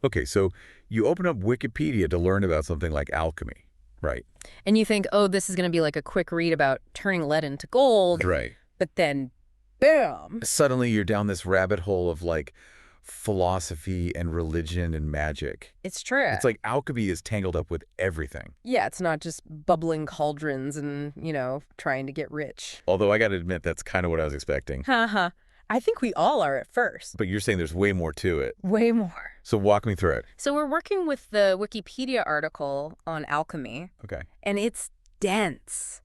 Okay, so you open up Wikipedia to learn about something like alchemy, right? And you think, oh, this is going to be like a quick read about turning lead into gold, Right. but then, bam. Suddenly you're down this rabbit hole of like philosophy and religion and magic. It's true. It's like alchemy is tangled up with everything. Yeah, it's not just bubbling cauldrons and, trying to get rich. Although I got to admit, that's kind of what I was expecting. Haha. I think we all are at first. But you're saying there's way more to it. Way more. So walk me through it. So we're working with the Wikipedia article on alchemy, Okay. and it's dense.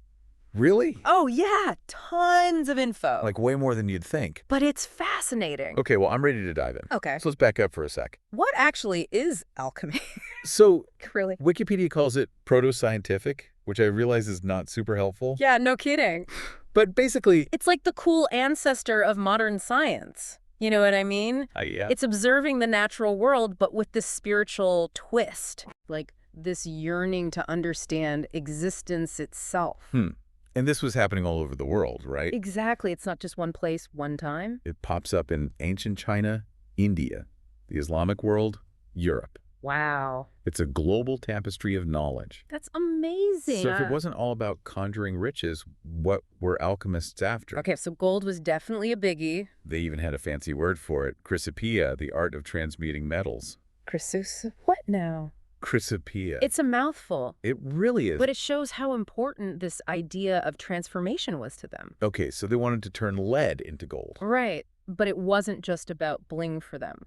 Really? Oh, yeah, tons of info. Like way more than you'd think. But it's fascinating. Okay, well, I'm ready to dive in. Okay. So let's back up for a sec. What actually is alchemy? So Really? Wikipedia calls it proto-scientific, which I realize is not super helpful. Yeah, no kidding. But basically... It's like the cool ancestor of modern science. You know what I mean? yeah. It's observing the natural world, but with this spiritual twist. Like this yearning to understand existence itself. And this was happening all over the world, right? Exactly. It's not just one place, one time. It pops up in ancient China, India, the Islamic world, Europe. Wow. It's a global tapestry of knowledge. That's amazing. So if it wasn't all about conjuring riches, what were alchemists after? Okay, so gold was definitely a biggie. They even had a fancy word for it, chrysopoeia, the art of transmuting metals. What now? Chrysopoeia. It's a mouthful. It really is. But it shows how important this idea of transformation was to them. Okay, so they wanted to turn lead into gold. Right. But it wasn't just about bling for them.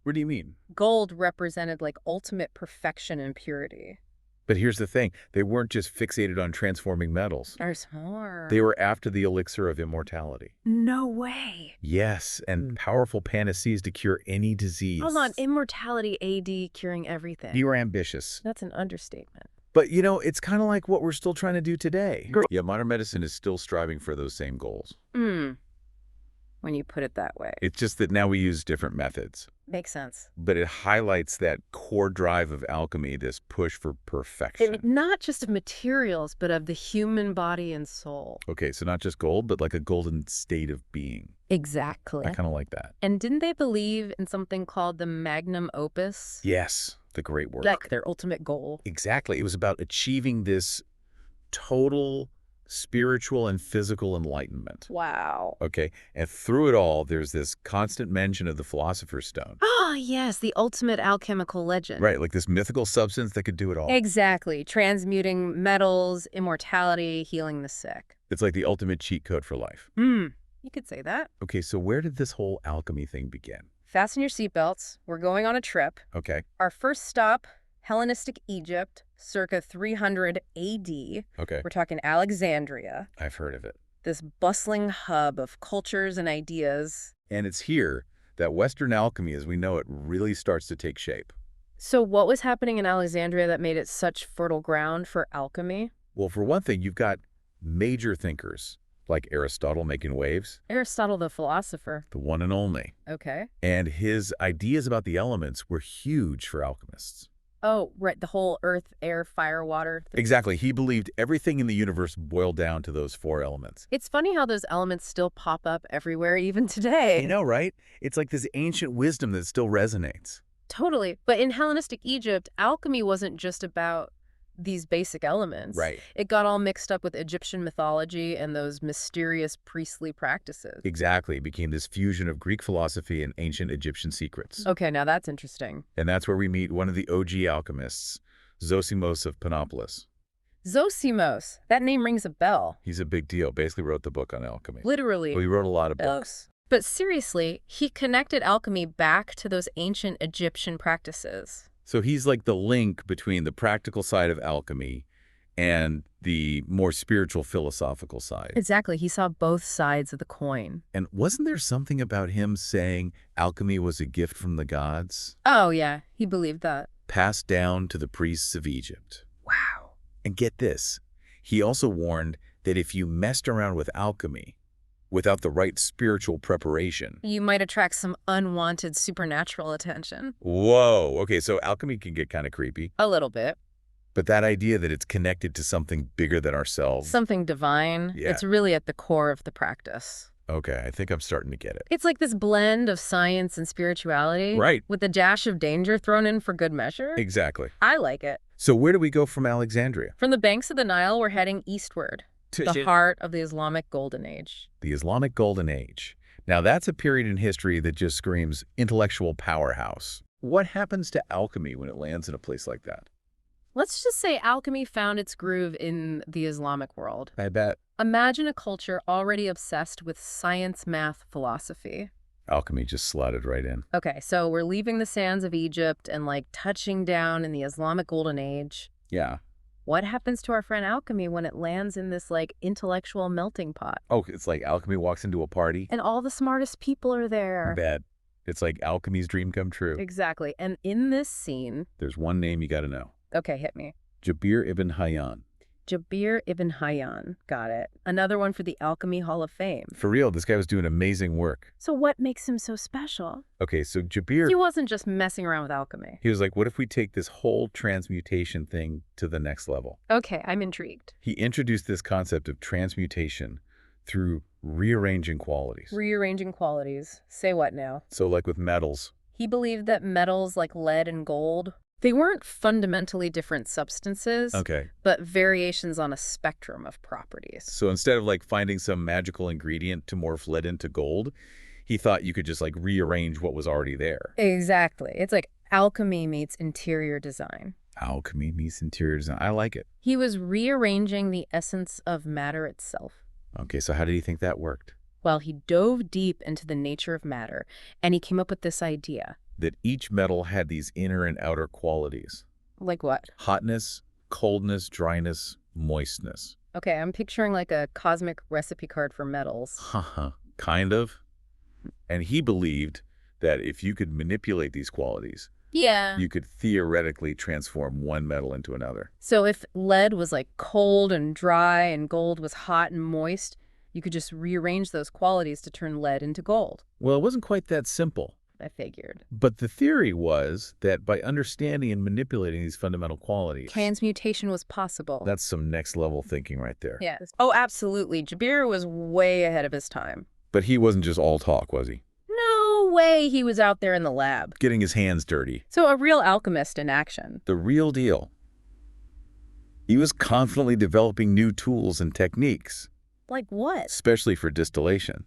What do you mean? Gold represented like ultimate perfection and purity. But here's the thing. They weren't just fixated on transforming metals. There's more. They were after the elixir of immortality. No way. Yes, and powerful panaceas to cure any disease. Hold on. Immortality AD curing everything. You were ambitious. That's an understatement. But, it's kind of like what we're still trying to do today. Yeah, modern medicine is still striving for those same goals. When you put it that way. It's just that now we use different methods. Makes sense. But it highlights that core drive of alchemy, this push for perfection. Not just of materials, but of the human body and soul. Okay, so not just gold, but like a golden state of being. Exactly. I kind of like that. And didn't they believe in something called the magnum opus? Yes, the great work. Like their ultimate goal. Exactly. It was about achieving this total spiritual and physical enlightenment. Wow. Okay, and through it all, there's this constant mention of the Philosopher's Stone. Ah, yes, the ultimate alchemical legend. Right, like this mythical substance that could do it all. Exactly. Transmuting metals, immortality, healing the sick. It's like the ultimate cheat code for life. You could say that. Okay, so where did this whole alchemy thing begin? Fasten your seatbelts. We're going on a trip. Okay. Our first stop, Hellenistic Egypt, circa 300 AD. Okay. We're talking Alexandria. I've heard of it. This bustling hub of cultures and ideas. And it's here that Western alchemy as we know it really starts to take shape. So what was happening in Alexandria that made it such fertile ground for alchemy? Well, for one thing, you've got major thinkers like Aristotle making waves. Aristotle the philosopher. The one and only. Okay. And his ideas about the elements were huge for alchemists. Oh, right. The whole earth, air, fire, water. Exactly. He believed everything in the universe boiled down to those four elements. It's funny how those elements still pop up everywhere, even today. You know, right? It's like this ancient wisdom that still resonates. Totally. But in Hellenistic Egypt, alchemy wasn't just about these basic elements. Right. It got all mixed up with Egyptian mythology and those mysterious priestly practices. Exactly. It became this fusion of Greek philosophy and ancient Egyptian secrets. Okay, now that's interesting. And that's where we meet one of the OG alchemists, Zosimos of Panopolis. Zosimos. That name rings a bell. He's a big deal. Basically wrote the book on alchemy. Literally. Well, he wrote a lot of books. But seriously, he connected alchemy back to those ancient Egyptian practices. So he's like the link between the practical side of alchemy and the more spiritual philosophical side. Exactly. He saw both sides of the coin. And wasn't there something about him saying alchemy was a gift from the gods? Oh, yeah. He believed that. Passed down to the priests of Egypt. Wow. And get this. He also warned that if you messed around with alchemy without the right spiritual preparation, you might attract some unwanted supernatural attention. Whoa. Okay, so alchemy can get kind of creepy. A little bit. But that idea that it's connected to something bigger than ourselves. Something divine. Yeah. It's really at the core of the practice. Okay, I think I'm starting to get it. It's like this blend of science and spirituality. Right. With a dash of danger thrown in for good measure. Exactly. I like it. So where do we go from Alexandria? From the banks of the Nile, we're heading eastward. The heart of the Islamic Golden Age. The Islamic Golden Age. Now that's a period in history that just screams intellectual powerhouse. What happens to alchemy when it lands in a place like that? Let's just say alchemy found its groove in the Islamic world. I bet. Imagine a culture already obsessed with science, math, philosophy. Alchemy just slotted right in. Okay, so we're leaving the sands of Egypt and touching down in the Islamic Golden Age. Yeah. What happens to our friend alchemy when it lands in this intellectual melting pot? Oh, it's like alchemy walks into a party. And all the smartest people are there. Bet. It's like alchemy's dream come true. Exactly. And in this scene... There's one name you got to know. Okay, hit me. Jabir ibn Hayyan. Jabir ibn Hayyan. Got it. Another one for the Alchemy Hall of Fame. For real, this guy was doing amazing work. So what makes him so special? Okay, so Jabir... He wasn't just messing around with alchemy. He was like, what if we take this whole transmutation thing to the next level? Okay, I'm intrigued. He introduced this concept of transmutation through rearranging qualities. Rearranging qualities. Say what now? So like with metals. He believed that metals like lead and gold, they weren't fundamentally different substances, Okay. but variations on a spectrum of properties. So instead of finding some magical ingredient to morph lead into gold, he thought you could just rearrange what was already there. Exactly. It's like alchemy meets interior design. Alchemy meets interior design. I like it. He was rearranging the essence of matter itself. Okay, so how did he think that worked? Well, he dove deep into the nature of matter, and he came up with this idea. That each metal had these inner and outer qualities. Like what? Hotness, coldness, dryness, moistness. Okay, I'm picturing a cosmic recipe card for metals. Haha, kind of. And he believed that if you could manipulate these qualities, you could theoretically transform one metal into another. So if lead was cold and dry and gold was hot and moist, you could just rearrange those qualities to turn lead into gold. Well, it wasn't quite that simple. I figured. But the theory was that by understanding and manipulating these fundamental qualities, transmutation was possible. That's some next level thinking right there. Yeah. Oh, absolutely. Jabir was way ahead of his time. But he wasn't just all talk, was he? No way he was out there in the lab. Getting his hands dirty. So a real alchemist in action. The real deal. He was constantly developing new tools and techniques. Like what? Especially for distillation.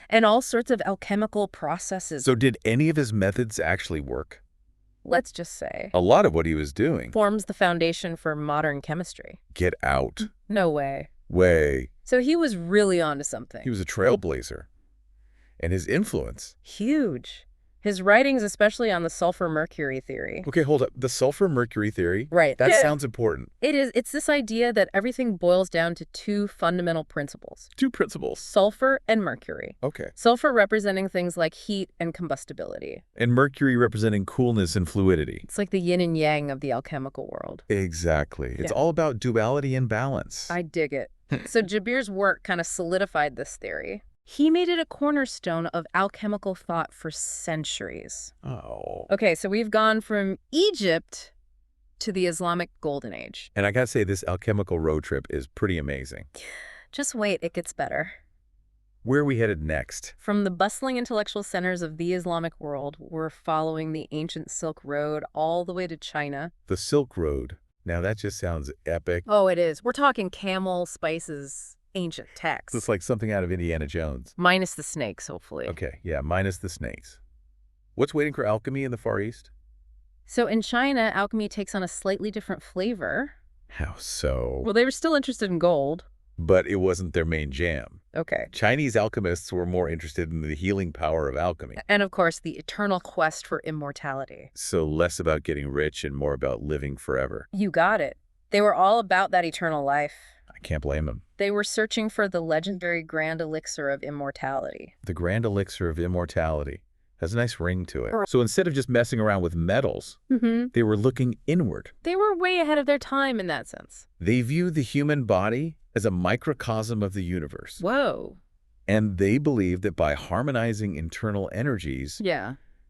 And all sorts of alchemical processes. So did any of his methods actually work? Let's just say. A lot of what he was doing forms the foundation for modern chemistry. Get out. No way. Way. So he was really onto something. He was a trailblazer. And his influence. Huge. His writings, especially on the sulfur-mercury theory. Okay, hold up. The sulfur-mercury theory? Right. That sounds important. It is. It's this idea that everything boils down to two fundamental principles. Two principles. Sulfur and mercury. Okay. Sulfur representing things like heat and combustibility. And mercury representing coolness and fluidity. It's like the yin and yang of the alchemical world. Exactly. It's all about duality and balance. I dig it. So Jabir's work kind of solidified this theory. He made it a cornerstone of alchemical thought for centuries. Oh. Okay, so we've gone from Egypt to the Islamic Golden Age. And I gotta say, this alchemical road trip is pretty amazing. Just wait, it gets better. Where are we headed next? From the bustling intellectual centers of the Islamic world, we're following the ancient Silk Road all the way to China. The Silk Road. Now that just sounds epic. Oh, it is. We're talking camel, spices, ancient texts. It's like something out of Indiana Jones. Minus the snakes, hopefully. Okay, yeah, minus the snakes. What's waiting for alchemy in the Far East? So in China, alchemy takes on a slightly different flavor. How so? Well, they were still interested in gold. But it wasn't their main jam. Okay. Chinese alchemists were more interested in the healing power of alchemy. And of course, the eternal quest for immortality. So less about getting rich and more about living forever. You got it. They were all about that eternal life. I can't blame them. They were searching for the legendary grand elixir of immortality. The grand elixir of immortality has a nice ring to it. So instead of just messing around with metals, they were looking inward. They were way ahead of their time in that sense. They viewed the human body as a microcosm of the universe. Whoa. And they believed that by harmonizing internal energies,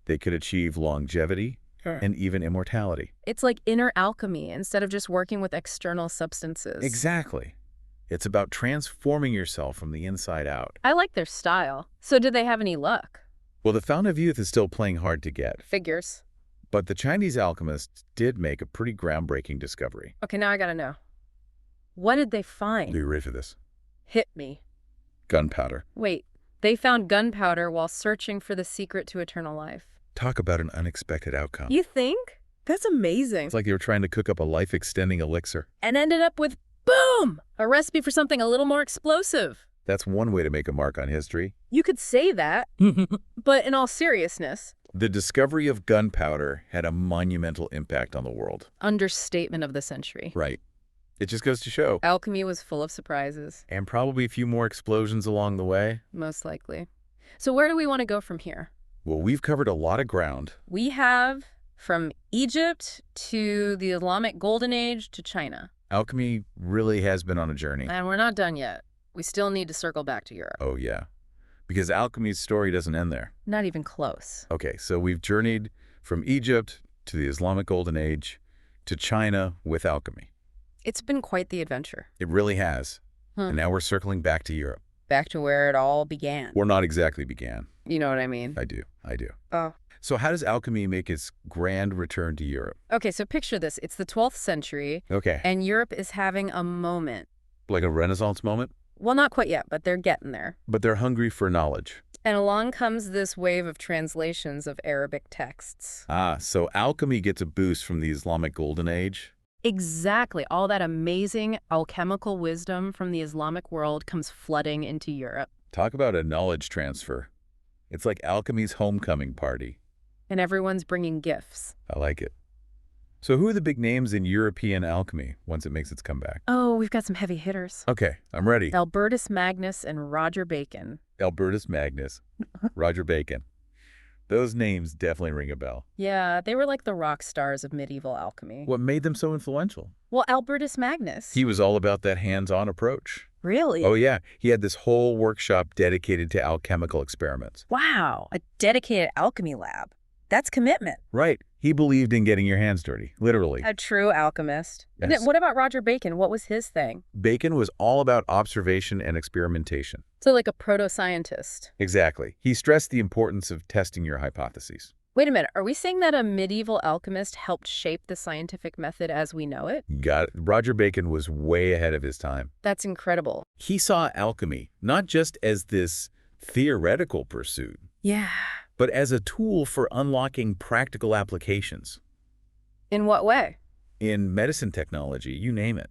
they could achieve longevity and even immortality. It's like inner alchemy instead of just working with external substances. Exactly. It's about transforming yourself from the inside out. I like their style. So did they have any luck? Well, the Fountain of Youth is still playing hard to get. Figures. But the Chinese alchemists did make a pretty groundbreaking discovery. Okay, now I gotta know. What did they find? Are you ready for this? Hit me. Gunpowder. Wait, they found gunpowder while searching for the secret to eternal life. Talk about an unexpected outcome. You think? That's amazing. It's like they were trying to cook up a life-extending elixir. And ended up with, boom, a recipe for something a little more explosive. That's one way to make a mark on history. You could say that, but in all seriousness. The discovery of gunpowder had a monumental impact on the world. Understatement of the century. Right. It just goes to show. Alchemy was full of surprises. And probably a few more explosions along the way. Most likely. So where do we want to go from here? Well, we've covered a lot of ground. We have from Egypt to the Islamic Golden Age to China. Alchemy really has been on a journey. And we're not done yet. We still need to circle back to Europe. Oh, yeah. Because alchemy's story doesn't end there. Not even close. Okay, so we've journeyed from Egypt to the Islamic Golden Age to China with alchemy. It's been quite the adventure. It really has. And now we're circling back to Europe. Back to where it all began. Or not exactly began. You know what I mean? I do. Oh. So how does alchemy make its grand return to Europe? Okay, so picture this. It's the 12th century. Okay. And Europe is having a moment. Like a Renaissance moment? Well, not quite yet, but they're getting there. But they're hungry for knowledge. And along comes this wave of translations of Arabic texts. Ah, so alchemy gets a boost from the Islamic Golden Age? Exactly. All that amazing alchemical wisdom from the Islamic world comes flooding into Europe. Talk about a knowledge transfer. It's like alchemy's homecoming party. And everyone's bringing gifts. I like it. So who are the big names in European alchemy once it makes its comeback? Oh, we've got some heavy hitters. Okay, I'm ready. Albertus Magnus and Roger Bacon. Albertus Magnus, Roger Bacon. Those names definitely ring a bell. Yeah, they were like the rock stars of medieval alchemy. What made them so influential? Well, Albertus Magnus. He was all about that hands-on approach. Really? Oh, yeah. He had this whole workshop dedicated to alchemical experiments. Wow, a dedicated alchemy lab. That's commitment. Right. He believed in getting your hands dirty, literally. A true alchemist. Yes. And then what about Roger Bacon? What was his thing? Bacon was all about observation and experimentation. So like a proto-scientist. Exactly. He stressed the importance of testing your hypotheses. Wait a minute. Are we saying that a medieval alchemist helped shape the scientific method as we know it? Got it. Roger Bacon was way ahead of his time. That's incredible. He saw alchemy not just as this theoretical pursuit, Yeah. but as a tool for unlocking practical applications. In what way? In medicine technology, you name it.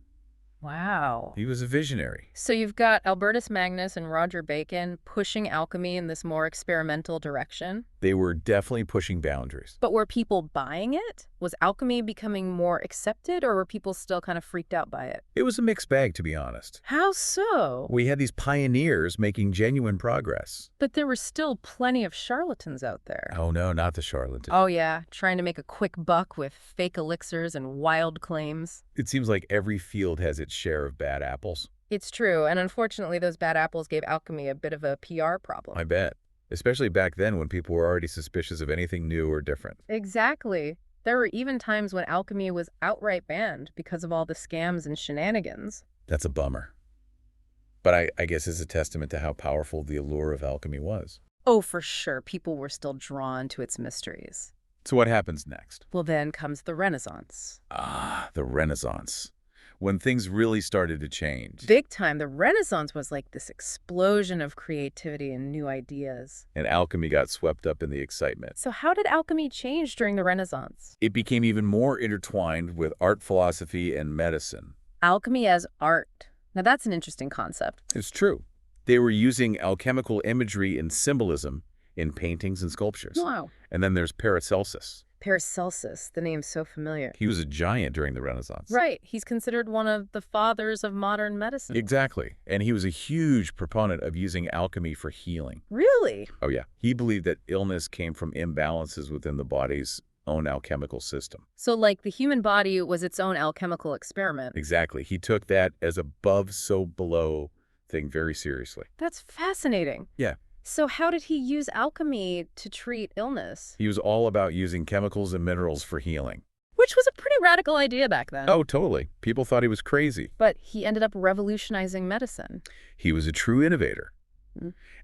Wow. He was a visionary. So you've got Albertus Magnus and Roger Bacon pushing alchemy in this more experimental direction. They were definitely pushing boundaries. But were people buying it? Was alchemy becoming more accepted, or were people still kind of freaked out by it? It was a mixed bag, to be honest. How so? We had these pioneers making genuine progress. But there were still plenty of charlatans out there. Oh, no, not the charlatan. Oh, yeah, trying to make a quick buck with fake elixirs and wild claims. It seems like every field has its share of bad apples. It's true, and unfortunately those bad apples gave alchemy a bit of a PR problem. I bet. Especially back then when people were already suspicious of anything new or different. Exactly. There were even times when alchemy was outright banned because of all the scams and shenanigans. That's a bummer. But I guess it's a testament to how powerful the allure of alchemy was. Oh, for sure. People were still drawn to its mysteries. So what happens next? Well, then comes the Renaissance. Ah, the Renaissance. When things really started to change. Big time. The Renaissance was like this explosion of creativity and new ideas. And alchemy got swept up in the excitement. So how did alchemy change during the Renaissance? It became even more intertwined with art, philosophy, and medicine. Alchemy as art. Now that's an interesting concept. It's true. They were using alchemical imagery and symbolism in paintings and sculptures. Wow. And then there's Paracelsus. Paracelsus, the name's so familiar. He was a giant during the Renaissance. Right. He's considered one of the fathers of modern medicine. Exactly. And he was a huge proponent of using alchemy for healing. Really? Oh, yeah. He believed that illness came from imbalances within the body's own alchemical system. So like the human body was its own alchemical experiment. Exactly. He took that as above, so below thing very seriously. That's fascinating. Yeah. So how did he use alchemy to treat illness? He was all about using chemicals and minerals for healing. Which was a pretty radical idea back then. Oh, totally. People thought he was crazy. But he ended up revolutionizing medicine. He was a true innovator.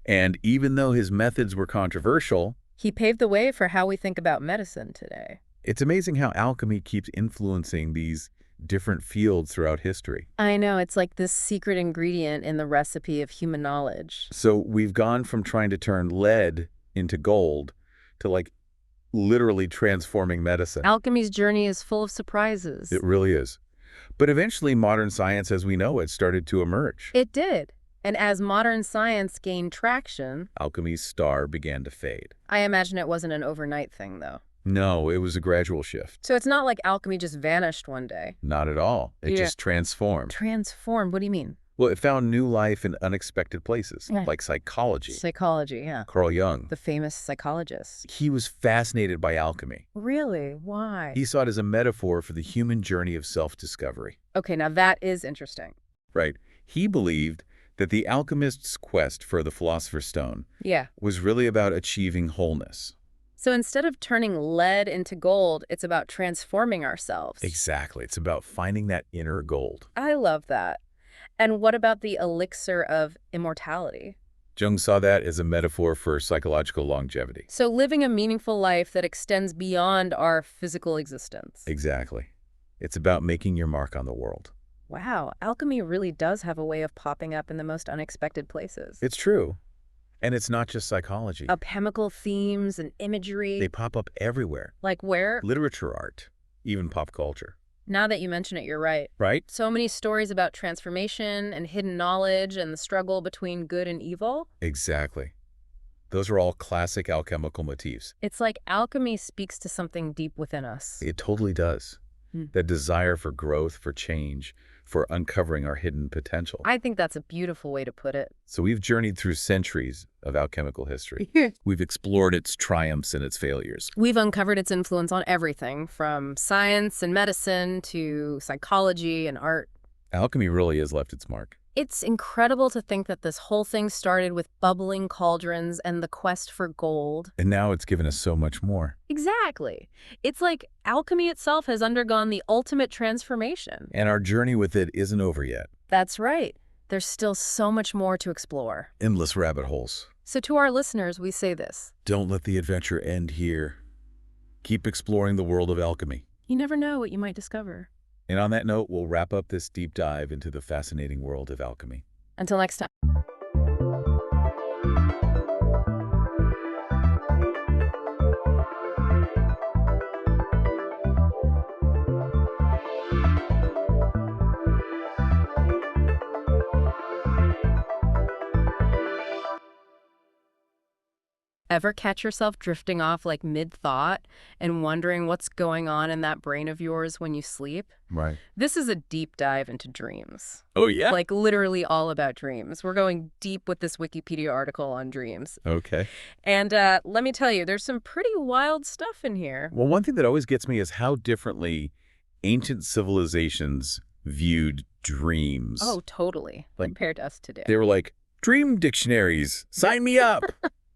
And even though his methods were controversial, he paved the way for how we think about medicine today. It's amazing how alchemy keeps influencing these different fields throughout history. I know, it's like this secret ingredient in the recipe of human knowledge. So we've gone from trying to turn lead into gold to like literally transforming medicine. Alchemy's journey is full of surprises. It really is. But eventually modern science as we know it started to emerge. It did. And as modern science gained traction, alchemy's star began to fade. I imagine it wasn't an overnight thing, though. No, it was a gradual shift. So it's not like alchemy just vanished one day. Not at all. It just transformed. Transformed? What do you mean? Well, it found new life in unexpected places, like psychology. Psychology, yeah. Carl Jung, the famous psychologist. He was fascinated by alchemy. Really? Why? He saw it as a metaphor for the human journey of self-discovery. Okay, now that is interesting. Right. He believed that the alchemist's quest for the Philosopher's Stone was really about achieving wholeness. So instead of turning lead into gold, it's about transforming ourselves. Exactly. It's about finding that inner gold. I love that. And what about the elixir of immortality? Jung saw that as a metaphor for psychological longevity. So living a meaningful life that extends beyond our physical existence. Exactly. It's about making your mark on the world. Wow, alchemy really does have a way of popping up in the most unexpected places. It's true. And it's not just psychology. Chemical themes and imagery. They pop up everywhere. Like where? Literature, art, even pop culture. Now that you mention it, you're right. Right? So many stories about transformation and hidden knowledge and the struggle between good and evil. Exactly. Those are all classic alchemical motifs. It's like alchemy speaks to something deep within us. It totally does. That desire for growth, for change, for uncovering our hidden potential. I think that's a beautiful way to put it. So we've journeyed through centuries of alchemical history. We've explored its triumphs and its failures. We've uncovered its influence on everything, from science and medicine to psychology and art. Alchemy really has left its mark. It's incredible to think that this whole thing started with bubbling cauldrons and the quest for gold. And now it's given us so much more. Exactly. It's like alchemy itself has undergone the ultimate transformation. And our journey with it isn't over yet. That's right. There's still so much more to explore. Endless rabbit holes. So to our listeners, we say this. Don't let the adventure end here. Keep exploring the world of alchemy. You never know what you might discover. And on that note, we'll wrap up this deep dive into the fascinating world of alchemy. Until next time. Ever catch yourself drifting off like mid-thought and wondering what's going on in that brain of yours when you sleep? Right. This is a deep dive into dreams. Oh, yeah? Like literally all about dreams. We're going deep with this Wikipedia article on dreams. Okay. And let me tell you, there's some pretty wild stuff in here. Well, one thing that always gets me is how differently ancient civilizations viewed dreams. Oh, totally. Like, compared to us today. They were like, dream dictionaries, sign me up.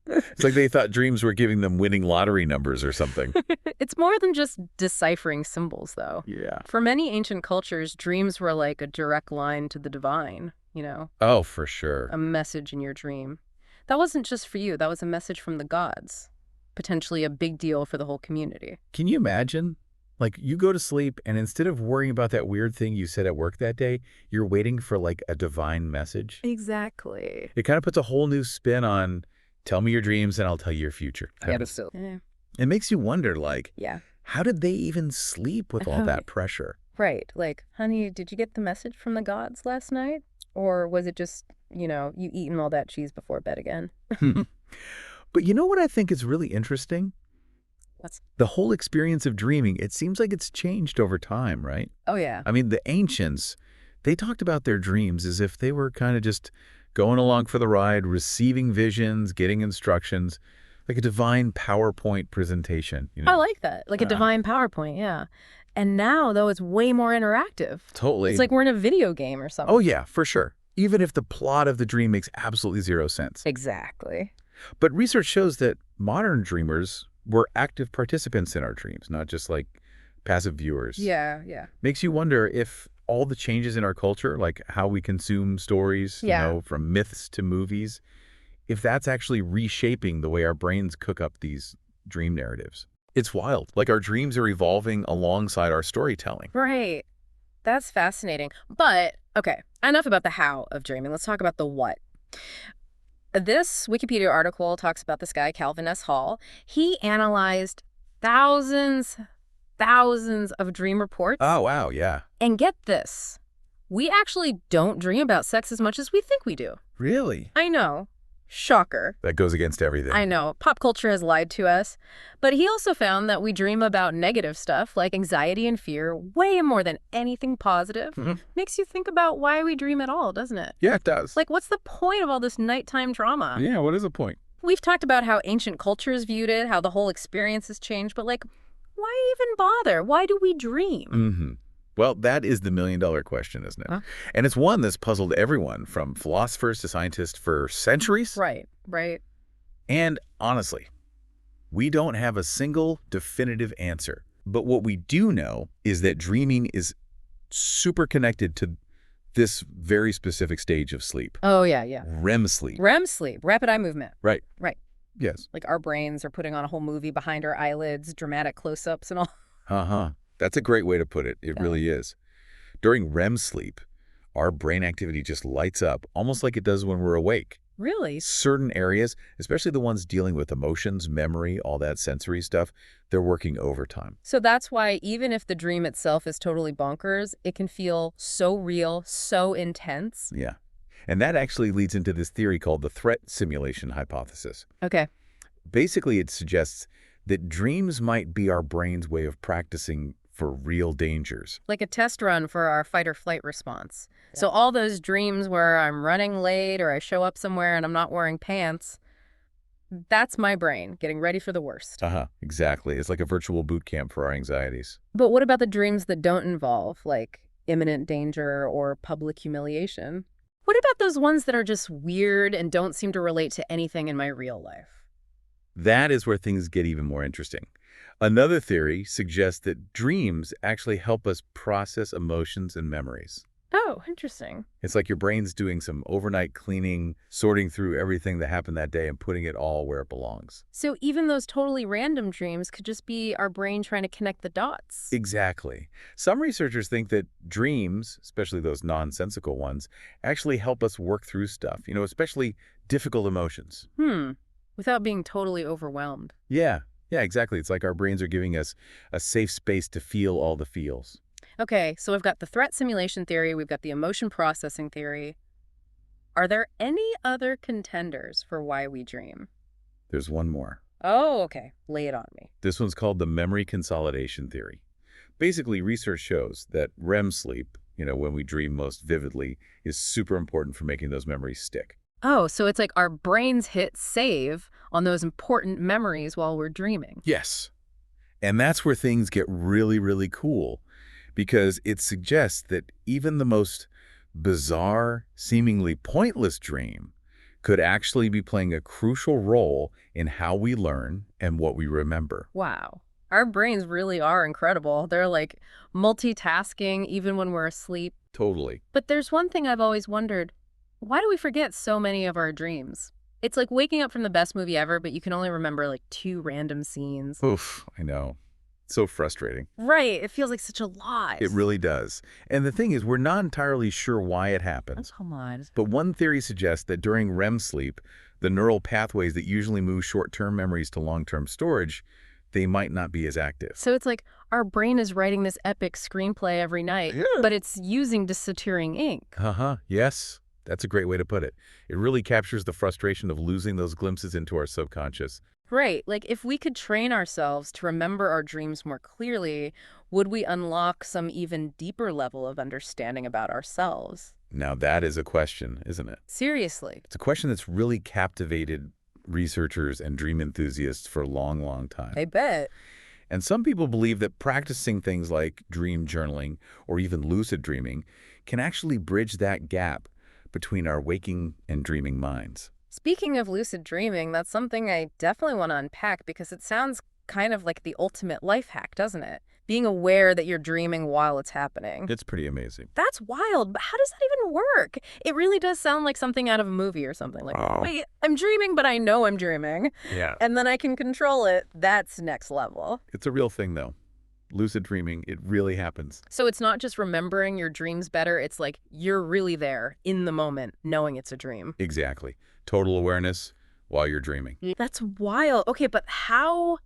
It's like they thought dreams were giving them winning lottery numbers or something. It's more than just deciphering symbols, though. Yeah. For many ancient cultures, dreams were like a direct line to the divine, you know? Oh, for sure. A message in your dream. That wasn't just for you. That was a message from the gods. Potentially a big deal for the whole community. Can you imagine? Like, you go to sleep, and instead of worrying about that weird thing you said at work that day, you're waiting for, like, a divine message. Exactly. It kind of puts a whole new spin on, tell me your dreams and I'll tell you your future. Yeah. It makes you wonder, like, how did they even sleep with all that pressure? Right. Like, honey, did you get the message from the gods last night? Or was it just, you know, you eating all that cheese before bed again? But you know what I think is really interesting? What's the whole experience of dreaming? It seems like it's changed over time, right? Oh, yeah. I mean, the ancients, they talked about their dreams as if they were kind of just going along for the ride, receiving visions, getting instructions, like a divine PowerPoint presentation. You know? I like that. Like a divine PowerPoint, yeah. And now, though, it's way more interactive. Totally. It's like we're in a video game or something. Oh, yeah, for sure. Even if the plot of the dream makes absolutely zero sense. Exactly. But research shows that modern dreamers were active participants in our dreams, not just like passive viewers. Yeah, yeah. Makes you wonder if all the changes in our culture, like how we consume stories, Yeah. from myths to movies, if that's actually reshaping the way our brains cook up these dream narratives. It's wild. Like our dreams are evolving alongside our storytelling. Right. That's fascinating. But, okay, enough about the how of dreaming. Let's talk about the what. This Wikipedia article talks about this guy, Calvin S. Hall. He analyzed thousands, thousands of dream reports. Oh, wow, yeah. And get this, we actually don't dream about sex as much as we think we do. Really? I know. Shocker. That goes against everything. I know. Pop culture has lied to us. But he also found that we dream about negative stuff like anxiety and fear way more than anything positive. Makes you think about why we dream at all, doesn't it? Yeah, it does. Like, what's the point of all this nighttime drama? Yeah, what is the point? We've talked about how ancient cultures viewed it, how the whole experience has changed, but like, why even bother? Why do we dream? Well, that is the million-dollar question, isn't it? Huh? And it's one that's puzzled everyone, from philosophers to scientists, for centuries. Right, right. And honestly, we don't have a single definitive answer. But what we do know is that dreaming is super connected to this very specific stage of sleep. Oh, yeah, yeah. REM sleep. REM sleep, rapid eye movement. Right. Right. Yes. Like our brains are putting on a whole movie behind our eyelids, dramatic close-ups and all. Uh-huh. That's a great way to put it. It really is. During REM sleep, our brain activity just lights up, almost like it does when we're awake. Really? Certain areas, especially the ones dealing with emotions, memory, all that sensory stuff, they're working overtime. So that's why even if the dream itself is totally bonkers, it can feel so real, so intense. Yeah. And that actually leads into this theory called the threat simulation hypothesis. Okay. Basically, it suggests that dreams might be our brain's way of practicing for real dangers. Like a test run for our fight or flight response. So all those dreams where I'm running late or I show up somewhere and I'm not wearing pants, that's my brain getting ready for the worst. Exactly. It's like a virtual boot camp for our anxieties. But what about the dreams that don't involve, like, imminent danger or public humiliation? What about those ones that are just weird and don't seem to relate to anything in my real life? That is where things get even more interesting. Another theory suggests that dreams actually help us process emotions and memories. Oh, interesting. It's like your brain's doing some overnight cleaning, sorting through everything that happened that day and putting it all where it belongs. So even those totally random dreams could just be our brain trying to connect the dots. Exactly. Some researchers think that dreams, especially those nonsensical ones, actually help us work through stuff, especially difficult emotions. Without being totally overwhelmed. Yeah, exactly. It's like our brains are giving us a safe space to feel all the feels. Okay, so we've got the threat simulation theory, we've got the emotion processing theory. Are there any other contenders for why we dream? There's one more. Oh, okay. Lay it on me. This one's called the memory consolidation theory. Basically, research shows that REM sleep, when we dream most vividly, is super important for making those memories stick. Oh, so it's like our brains hit save on those important memories while we're dreaming. Yes. And that's where things get really, really cool, because it suggests that even the most bizarre, seemingly pointless dream could actually be playing a crucial role in how we learn and what we remember. Wow. Our brains really are incredible. They're like multitasking even when we're asleep. Totally. But there's one thing I've always wondered. Why do we forget so many of our dreams? It's like waking up from the best movie ever, but you can only remember like 2 random scenes. Oof, I know. So frustrating. Right. It feels like such a lot. It really does. And the thing is, we're not entirely sure why it happens. Oh, come on. But one theory suggests that during REM sleep, the neural pathways that usually move short-term memories to long-term storage, they might not be as active. So it's like our brain is writing this epic screenplay every night, but it's using disappearing ink. Yes. That's a great way to put it. It really captures the frustration of losing those glimpses into our subconscious. Right. Like if we could train ourselves to remember our dreams more clearly, would we unlock some even deeper level of understanding about ourselves? Now that is a question, isn't it? Seriously. It's a question that's really captivated researchers and dream enthusiasts for a long, long time. I bet. And some people believe that practicing things like dream journaling or even lucid dreaming can actually bridge that gap between our waking and dreaming minds. Speaking of lucid dreaming, that's something I definitely want to unpack because it sounds kind of like the ultimate life hack, doesn't it? being aware that you're dreaming while it's happening. It's pretty amazing. That's wild, but how does that even work? It really does sound like something out of a movie or something. Like, Oh. wait, I'm dreaming, but I know I'm dreaming. Yeah. And then I can control it. That's next level. It's a real thing, though. Lucid dreaming, it really happens. So it's not just remembering your dreams better. It's like you're really there in the moment, knowing it's a dream. Exactly. Total awareness while you're dreaming. That's wild. Okay, but how...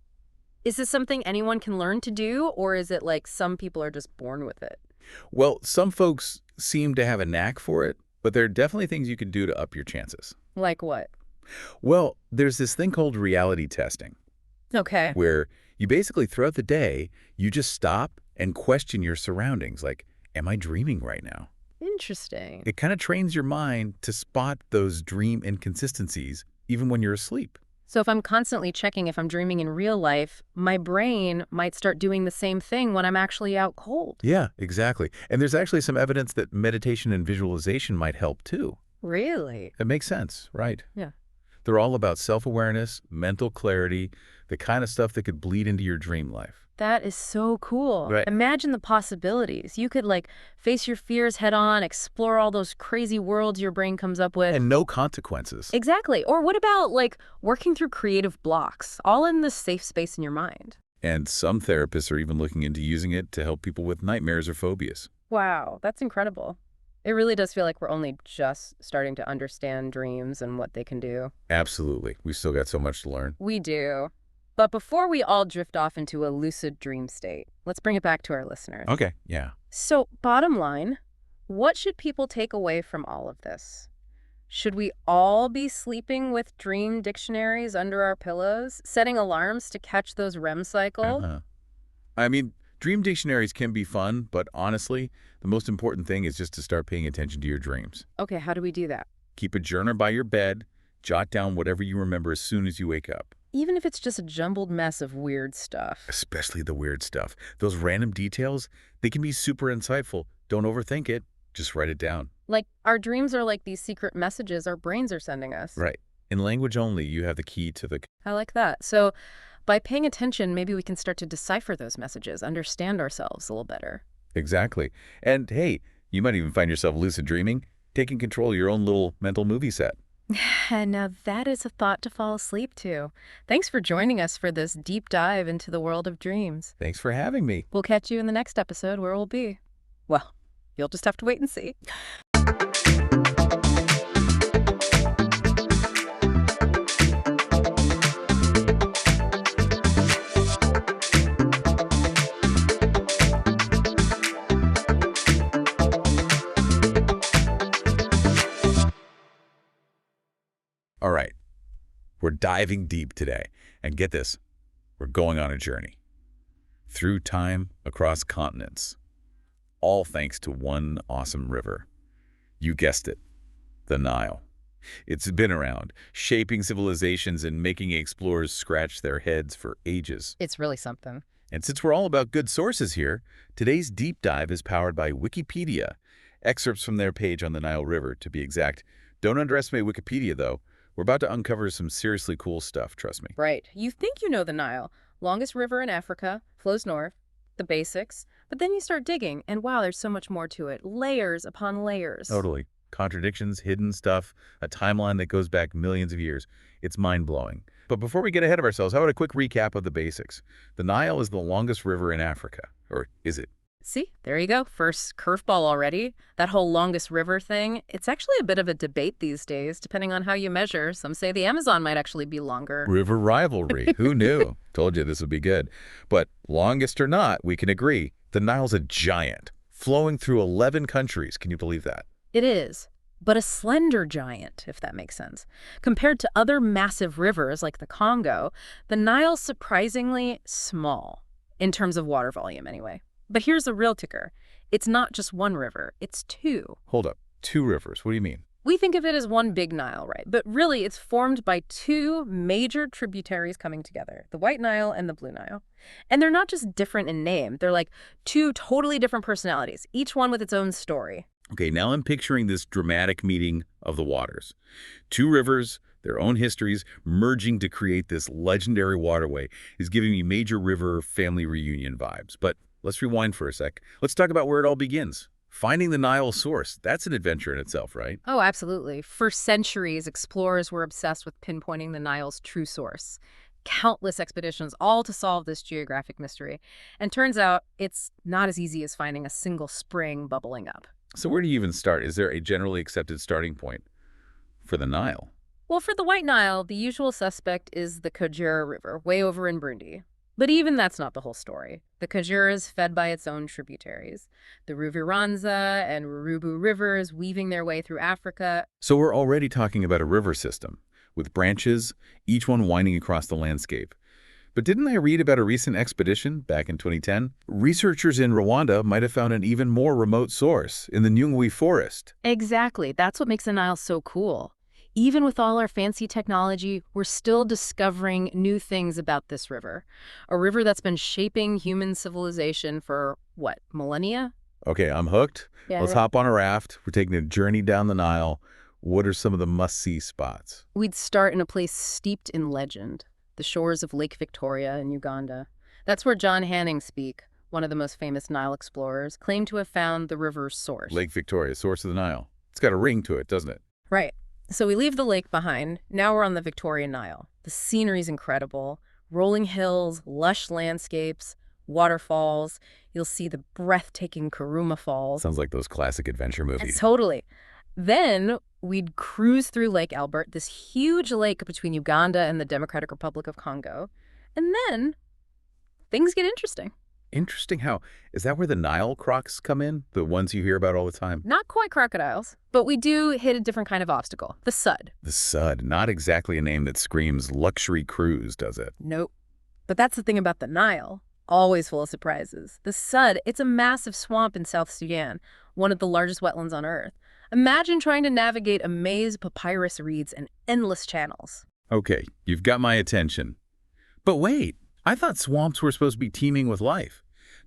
Is this something anyone can learn to do, or is it like some people are just born with it? Well, some folks seem to have a knack for it, but there are definitely things you can do to up your chances. Like what? Well, there's this thing called reality testing, Okay. where you basically, throughout the day, you just stop and question your surroundings, like, am I dreaming right now? Interesting. It kind of trains your mind to spot those dream inconsistencies, even when you're asleep. So if I'm constantly checking if I'm dreaming in real life, my brain might start doing the same thing when I'm actually out cold. Yeah, exactly. And there's actually some evidence that meditation and visualization might help, too. Really? It makes sense, right? Yeah. They're all about self-awareness, mental clarity, the kind of stuff that could bleed into your dream life. That is so cool. Right. Imagine the possibilities. You could like face your fears head on, explore all those crazy worlds your brain comes up with. And no consequences. Exactly. Or what about like working through creative blocks, all in this safe space in your mind? And some therapists are even looking into using it to help people with nightmares or phobias. Wow, that's incredible. It really does feel like we're only just starting to understand dreams and what they can do. Absolutely. We've still got so much to learn. We do. But before we all drift off into a lucid dream state, let's bring it back to our listeners. Okay, yeah. So, bottom line, what should people take away from all of this? Should we all be sleeping with dream dictionaries under our pillows, setting alarms to catch those REM cycles? I mean, dream dictionaries can be fun, but honestly, the most important thing is just to start paying attention to your dreams. Okay, how do we do that? Keep a journal by your bed, jot down whatever you remember as soon as you wake up. Even if it's just a jumbled mess of weird stuff. Especially the weird stuff. Those random details, they can be super insightful. Don't overthink it. Just write it down. Like, our dreams are like these secret messages our brains are sending us. Right. In language only, you have the key to the... I like that. So, by paying attention, maybe we can start to decipher those messages, understand ourselves a little better. Exactly. And hey, you might even find yourself lucid dreaming, taking control of your own little mental movie set. And now that is a thought to fall asleep to. Thanks for joining us for this deep dive into the world of dreams. Thanks for having me. We'll catch you in the next episode where we'll be. Well, you'll just have to wait and see. All right. We're diving deep today. And get this, we're going on a journey. Through time, across continents. All thanks to one awesome river. You guessed it, the Nile. It's been around, shaping civilizations and making explorers scratch their heads for ages. It's really something. And since we're all about good sources here, today's deep dive is powered by Wikipedia. Excerpts from their page on the Nile River, to be exact. Don't underestimate Wikipedia, though. We're about to uncover some seriously cool stuff, trust me. Right. You think you know the Nile. Longest river in Africa, flows north, the basics. But then you start digging, and wow, there's so much more to it. Layers upon layers. Totally. Contradictions, hidden stuff, a timeline that goes back millions of years. It's mind-blowing. But before we get ahead of ourselves, how about a quick recap of the basics? The Nile is the longest river in Africa. Or is it? See, there you go. First curveball already. That whole longest river thing, it's actually a bit of a debate these days, depending on how you measure. Some say the Amazon might actually be longer. River rivalry. Who knew? Told you this would be good. But longest or not, we can agree. The Nile's a giant, flowing through 11 countries. Can you believe that? It is, but a slender giant, if that makes sense. Compared to other massive rivers like the Congo, the Nile's surprisingly small, in terms of water volume anyway. But here's the real kicker. It's not just one river, it's two. Hold up. 2 rivers. What do you mean? We think of it as one big Nile, right? But really, it's formed by 2 major tributaries coming together, the White Nile and the Blue Nile. And they're not just different in name. They're like 2 totally different personalities, each one with its own story. Okay, now I'm picturing this dramatic meeting of the waters. 2 rivers, their own histories, merging to create this legendary waterway is giving me major river family reunion vibes. But let's rewind for a sec. Let's talk about where it all begins. Finding the Nile source. That's an adventure in itself, right? Oh, absolutely. For centuries, explorers were obsessed with pinpointing the Nile's true source. Countless expeditions, all to solve this geographic mystery. And turns out it's not as easy as finding a single spring bubbling up. So where do you even start? Is there a generally accepted starting point for the Nile? Well, for the White Nile, the usual suspect is the Kajura River, way over in Burundi. But even that's not the whole story. The Kajura is fed by its own tributaries. The Ruviranza and Rurubu rivers weaving their way through Africa. So we're already talking about a river system, with branches, each one winding across the landscape. But didn't I read about a recent expedition back in 2010? Researchers in Rwanda might have found an even more remote source in the Nyungwe forest. Exactly. That's what makes the Nile so cool. Even with all our fancy technology, we're still discovering new things about this river. A river that's been shaping human civilization for, what, millennia? Okay, I'm hooked. Yeah, Let's right. hop on a raft. We're taking a journey down the Nile. What are some of the must-see spots? We'd start in a place steeped in legend, the shores of Lake Victoria in Uganda. That's where John Hanning Speke, one of the most famous Nile explorers, claimed to have found the river's source. Lake Victoria, source of the Nile. It's got a ring to it, doesn't it? Right. So we leave the lake behind. Now we're on the Victoria Nile. The scenery's incredible. Rolling hills, lush landscapes, waterfalls. You'll see the breathtaking Karuma Falls. Sounds like those classic adventure movies. Totally. Then we'd cruise through Lake Albert, this huge lake between Uganda and the Democratic Republic of Congo. And then things get interesting. Interesting how, is that where the Nile crocs come in? The ones you hear about all the time? Not quite crocodiles, but we do hit a different kind of obstacle, the Sud. The Sud, not exactly a name that screams luxury cruise, does it? Nope. But that's the thing about the Nile. Always full of surprises. The Sud, it's a massive swamp in South Sudan, one of the largest wetlands on Earth. Imagine trying to navigate a maze of papyrus reeds and endless channels. Okay, you've got my attention. But wait, I thought swamps were supposed to be teeming with life.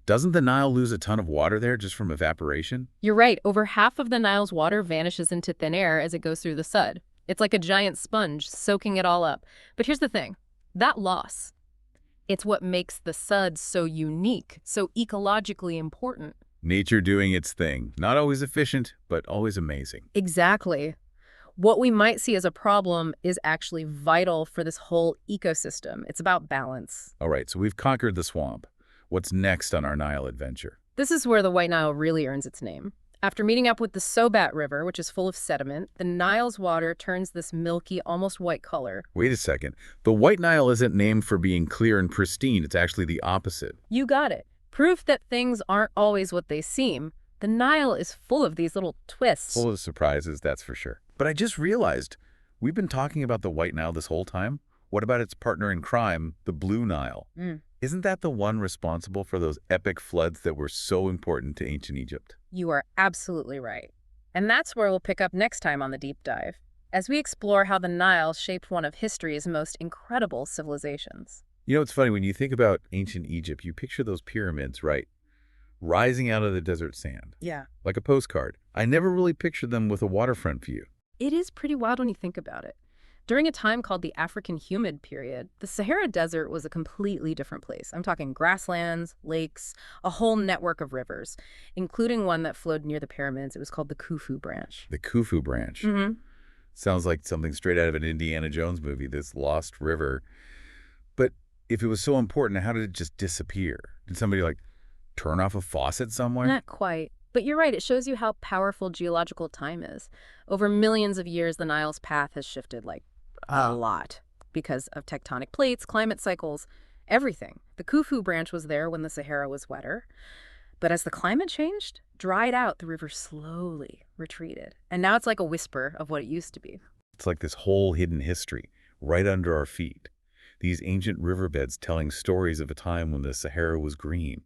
Doesn't the Nile lose a ton of water there just from evaporation? You're right. Over half of the Nile's water vanishes into thin air as it goes through the Sud. It's like a giant sponge soaking it all up. But here's the thing. That loss, it's what makes the Sud so unique, so ecologically important. Nature doing its thing. Not always efficient, but always amazing. Exactly. What we might see as a problem is actually vital for this whole ecosystem. It's about balance. All right, so we've conquered the swamp. What's next on our Nile adventure? This is where the White Nile really earns its name. After meeting up with the Sobat River, which is full of sediment, the Nile's water turns this milky, almost white color. Wait a second. The White Nile isn't named for being clear and pristine. It's actually the opposite. You got it. Proof that things aren't always what they seem. The Nile is full of these little twists. Full of surprises, that's for sure. But I just realized, we've been talking about the White Nile this whole time. What about its partner in crime, the Blue Nile? Isn't that the one responsible for those epic floods that were so important to ancient Egypt? You are absolutely right. And that's where we'll pick up next time on the deep dive, as we explore how the Nile shaped one of history's most incredible civilizations. You know, it's funny, when you think about ancient Egypt, you picture those pyramids, right? Rising out of the desert sand, Yeah. like a postcard. I never really pictured them with a waterfront view. It is pretty wild when you think about it. During a time called the African Humid Period, the Sahara Desert was a completely different place. I'm talking grasslands, lakes, a whole network of rivers, including one that flowed near the pyramids. It was called the Khufu Branch. The Khufu Branch. Sounds like something straight out of an Indiana Jones movie, this lost river. But if it was so important, how did it just disappear? Did somebody, like, turn off a faucet somewhere? Not quite. But you're right, it shows you how powerful geological time is. Over millions of years, the Nile's path has shifted, like, a lot because of tectonic plates, climate cycles, everything. The Khufu Branch was there when the Sahara was wetter. But as the climate changed, dried out, the river slowly retreated. And now it's like a whisper of what it used to be. It's like this whole hidden history right under our feet. These ancient riverbeds telling stories of a time when the Sahara was green.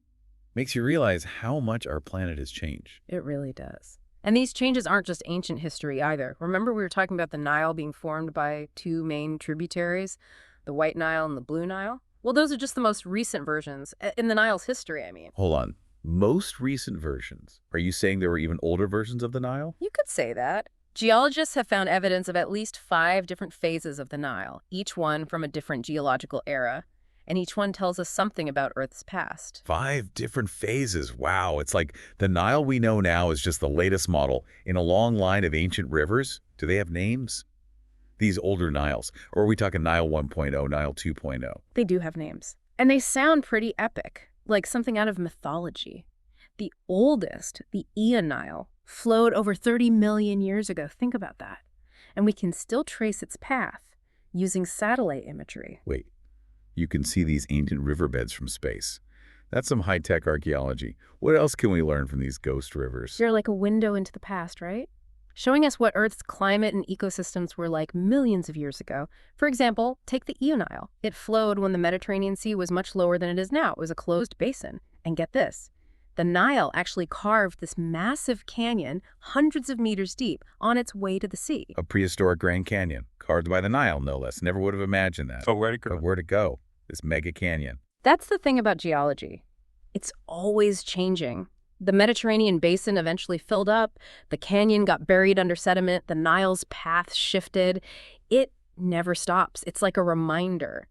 Makes you realize how much our planet has changed. It really does. And these changes aren't just ancient history either. Remember we were talking about the Nile being formed by two main tributaries, the White Nile and the Blue Nile? Well, those are just the most recent versions, in the Nile's history, I mean. Hold on. Most recent versions? Are you saying there were even older versions of the Nile? You could say that. Geologists have found evidence of at least 5 different phases of the Nile, each one from a different geological era. and each one tells us something about Earth's past. 5 different phases. Wow. It's like the Nile we know now is just the latest model in a long line of ancient rivers. Do they have names? These older Niles. Or are we talking Nile 1.0, Nile 2.0? They do have names. And they sound pretty epic, like something out of mythology. The oldest, the Nile, flowed over 30 million years ago. Think about that. And we can still trace its path using satellite imagery. Wait, you can see these ancient riverbeds from space. That's some high-tech archaeology. What else can we learn from these ghost rivers? They're like a window into the past, right? Showing us what Earth's climate and ecosystems were like millions of years ago. For example, take the Nile. It flowed when the Mediterranean Sea was much lower than it is now. It was a closed basin. And get this, the Nile actually carved this massive canyon hundreds of meters deep on its way to the sea. A prehistoric Grand Canyon, carved by the Nile, no less. Never would have imagined that. But where'd it go? But where'd it go? This mega canyon. That's the thing about geology. It's always changing. The Mediterranean basin eventually filled up, the canyon got buried under sediment, the Nile's path shifted. It never stops. It's like a reminder.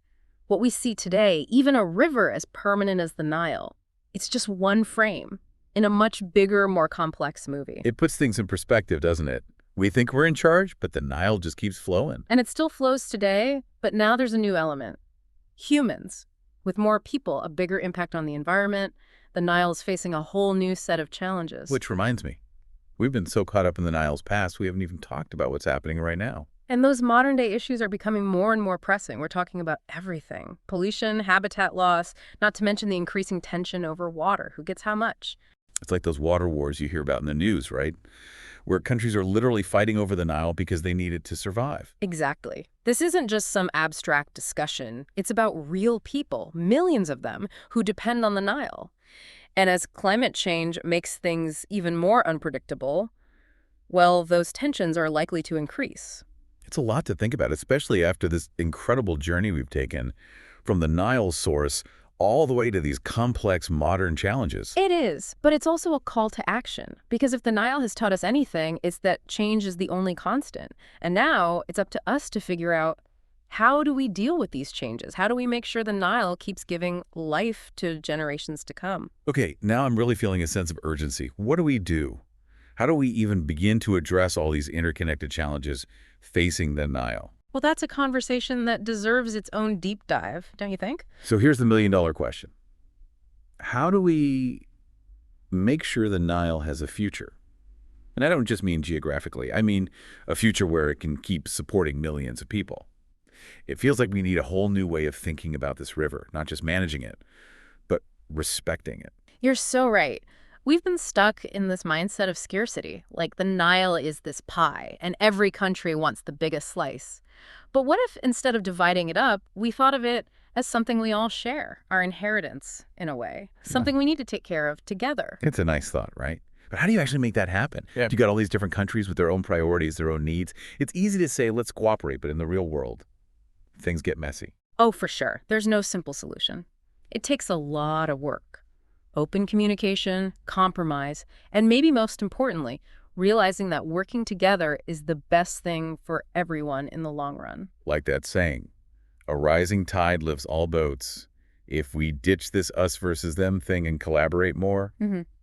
What we see today, even a river as permanent as the Nile, it's just one frame in a much bigger, more complex movie. It puts things in perspective, doesn't it? We think we're in charge, but the Nile just keeps flowing. And it still flows today, but now there's a new element. Humans. With more people, a bigger impact on the environment, the Nile's facing a whole new set of challenges. Which reminds me, we've been so caught up in the Nile's past, we haven't even talked about what's happening right now. And those modern-day issues are becoming more and more pressing. We're talking about everything. Pollution, habitat loss, not to mention the increasing tension over water. Who gets how much? It's like those water wars you hear about in the news, right? Where countries are literally fighting over the Nile because they need it to survive. Exactly. This isn't just some abstract discussion. It's about real people, millions of them, who depend on the Nile. And as climate change makes things even more unpredictable, well, those tensions are likely to increase. It's a lot to think about, especially after this incredible journey we've taken from the Nile source all the way to these complex modern challenges. It is, but it's also a call to action. Because if the Nile has taught us anything, it's that change is the only constant. And now it's up to us to figure out, how do we deal with these changes? How do we make sure the Nile keeps giving life to generations to come? Okay, now I'm really feeling a sense of urgency. What do we do? How do we even begin to address all these interconnected challenges facing the Nile? Well, that's a conversation that deserves its own deep dive, don't you think? So here's the million-dollar question. How do we make sure the Nile has a future? And I don't just mean geographically. I mean a future where it can keep supporting millions of people. It feels like we need a whole new way of thinking about this river, not just managing it, but respecting it. You're so right. We've been stuck in this mindset of scarcity, like the Nile is this pie, and every country wants the biggest slice. But what if, instead of dividing it up, we thought of it as something we all share, our inheritance, in a way, something we need to take care of together? It's a nice thought, right? But how do you actually make that happen? Yeah. You got all these different countries with their own priorities, their own needs. It's easy to say, let's cooperate, but in the real world, things get messy. Oh, for sure. There's no simple solution. It takes a lot of work. Open communication, compromise, and maybe most importantly, realizing that working together is the best thing for everyone in the long run. Like that saying, a rising tide lifts all boats. If we ditch this us versus them thing and collaborate more,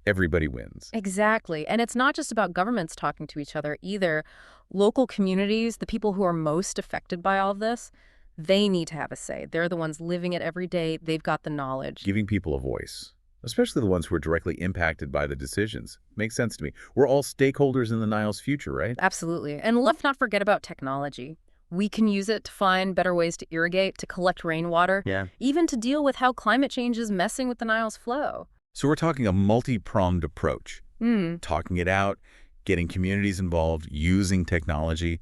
everybody wins. Exactly. And it's not just about governments talking to each other either. Local communities, the people who are most affected by all of this, they need to have a say. They're the ones living it every day. They've got the knowledge. Giving people a voice, especially the ones who are directly impacted by the decisions, makes sense to me. We're all stakeholders in the Nile's future, right? Absolutely. And let's not forget about technology. We can use it to find better ways to irrigate, to collect rainwater, even to deal with how climate change is messing with the Nile's flow. So we're talking a multi-pronged approach, talking it out, getting communities involved, using technology.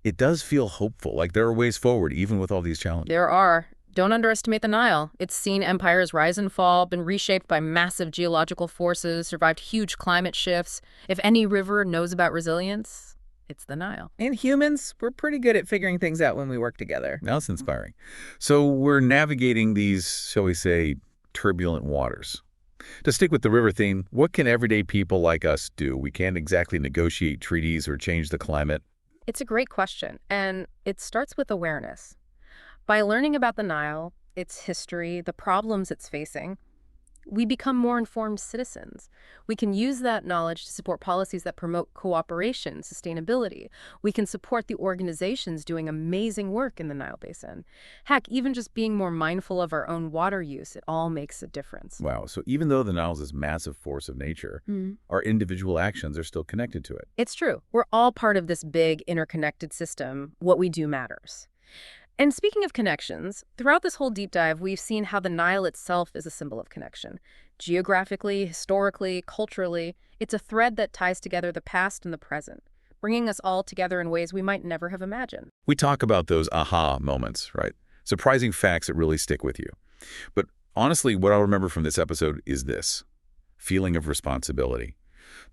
It does feel hopeful, like there are ways forward, even with all these challenges. There are. Don't underestimate the Nile. It's seen empires rise and fall, been reshaped by massive geological forces, survived huge climate shifts. If any river knows about resilience, it's the Nile. And humans, we're pretty good at figuring things out when we work together. Now it's inspiring. So we're navigating these, shall we say, turbulent waters. To stick with the river theme, what can everyday people like us do? We can't exactly negotiate treaties or change the climate. It's a great question, and it starts with awareness. By learning about the Nile, its history, the problems it's facing, we become more informed citizens. We can use that knowledge to support policies that promote cooperation, sustainability. We can support the organizations doing amazing work in the Nile Basin. Heck, even just being more mindful of our own water use, it all makes a difference. Wow. So even though the Nile is this massive force of nature, our individual actions are still connected to it. It's true. We're all part of this big, interconnected system. What we do matters. And speaking of connections, throughout this whole deep dive, we've seen how the Nile itself is a symbol of connection. Geographically, historically, culturally, it's a thread that ties together the past and the present, bringing us all together in ways we might never have imagined. We talk about those aha moments, right? Surprising facts that really stick with you. But honestly, what I'll remember from this episode is this feeling of responsibility.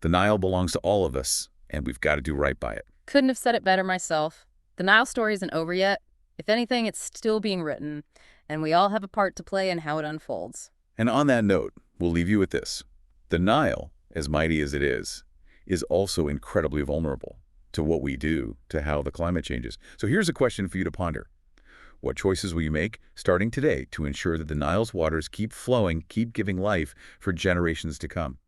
The Nile belongs to all of us, and we've got to do right by it. Couldn't have said it better myself. The Nile story isn't over yet. If anything, it's still being written, and we all have a part to play in how it unfolds. And on that note, we'll leave you with this. The Nile, as mighty as it is also incredibly vulnerable to what we do, to how the climate changes. So here's a question for you to ponder. What choices will you make starting today to ensure that the Nile's waters keep flowing, keep giving life for generations to come?